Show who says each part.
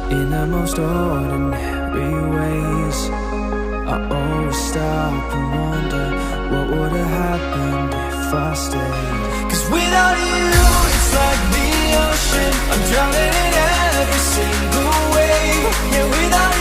Speaker 1: in the most ordinary ways. I always stop and wonder what would have happened if I stayed. 'Cause without you, it's like the ocean, I'm drowning in every single wave. Yeah, without